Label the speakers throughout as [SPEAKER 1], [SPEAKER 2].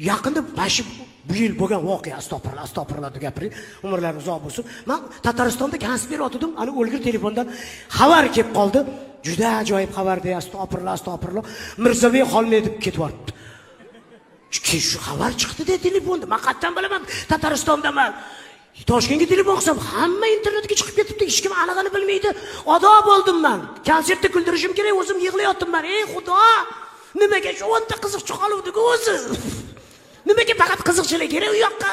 [SPEAKER 1] Yaqinda bashi bu yil bo'lgan voqea, astag'firullah deb gapiring, umrlarimiz uzoq bo'lsin. Men Tataristonda konspir otdim, ana o'lgur telefondan xabar kelib qoldi. Juda ajoyib xabar de, astag'firullah. Mirzabek Xolmedov ketyapti. Shu xabar chiqdi de telefonda. Men qatdan bilaman, Tataristondaman. Toshkentga telefon qilsam, hamma internetga chiqib ketibdi, hech kim anig'ini bilmaydi. Ado bo'ldim men. Konsertda kuldirishim kerak, o'zim yig'layotdim. Ey Xudo, nimaga shu o'nta qiziqchi qoluvdi-ku o'zi? Nimaga faqat qiziqchilik kerak u yoqqa?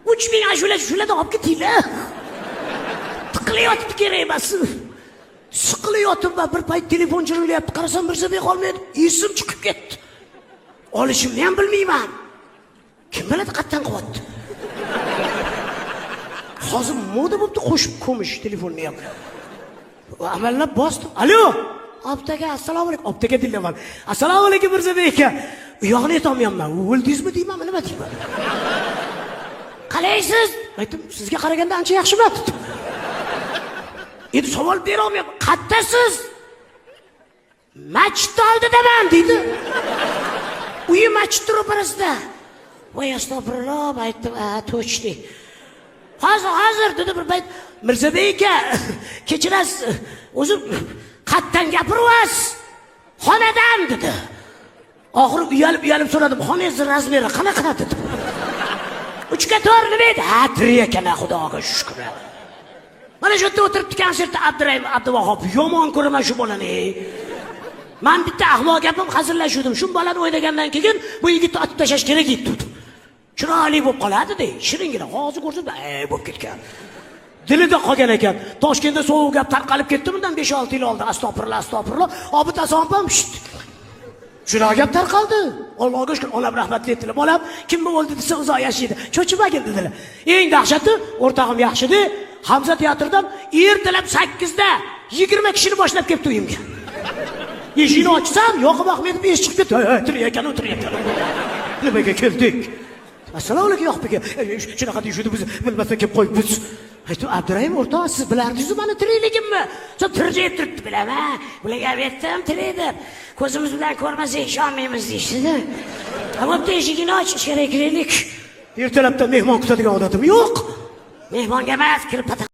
[SPEAKER 1] 3000 ashula olib ketinglar. Tiqilayotibdi kerak emas. Siqilayotibman, bir payt telefon jiringlayapti. Qarasam Mirzabek Xolmedov esim chiqib ketdi. Olishimni ham bilmayman. Kim biladi qatdan qilyapti? Hozir moda bo'libdi qo'shib ko'mish telefonni ham. Amallab bosdim. Alo! Optaga assalomu alaykum. Optaga dillaman. Assalomu alaykum Mirzabek aka. U yo'qni aytolmayman. O'ldingizmi deymanmi, nima deyman? Qalaysiz? Aytdim, sizga qaraganda ancha yaxshiman. Endi savol bera olmayapman. Qattasiz? Masjid oldidaman deydi. Uyi masjid ro'parasida. Voy astag'firullah, aytdim, to'chdi. Hozir dedi bir payt Mirzabek aka, kechirasiz, o'zim qatdan gapiryapsiz. Xonadan dedi. Oxiri uyalib so'radim, xonangiz razmeri qanaqa dedi. 3 ga 4 nima edi? Ha, tirik ekan, Xudoga shukr. Mana shu yerda o'tiribdi konsertda Abdurahim Abduvahob. Yomon ko'raman shu bolani. Men bitta ahmoq gapim hazillashuvdim. Shu bolani o'ynagandan keyin bu yigitni otib tashlash kerak edi. Chiroyli bo'lib qoladi de, shiringina hozir ko'rsam, bo'lib ketgan. Dilida qolgan ekan. Toshkentda sovuq gap tarqalib ketdi bundan 5-6 yil oldin. Astag'firullah. Obitason ham shunaqa gap tarqaldi. Allohga shukr, onam rahmat etdilar. Bolam kim o'ldi desa uzoq yashaydi. Cho'chimagin dedilar. Eng dahshati, o'rtog'im yaxshi-da, Hamza teatridan ertalab 8 da 20 kishini boshlab kelibdi uyimga. Eshikni ochsam, yoqib Ahmedov eshik chiqib ketdi. O'tiryapti. Nimaga keldik? Assalomu alaykum Yoqubek aka. Shunaqa deyishdi biz bilmasa kelib qo'yibmiz. Aytdim, Abdurahim o'rtoq, siz bilardingiz-ku meni tirikligimni. Siz tirjayib turibdi bilaman. Bularga aytdim tirik deb. Ko'zimiz bilan ko'rmasak ishonmaymiz deyishdi. Bo'pti, eshigini och, ichkariga kiraylik. Ertalabdan mehmon kutadigan odatim yo'q. Mehmonga emas, kirib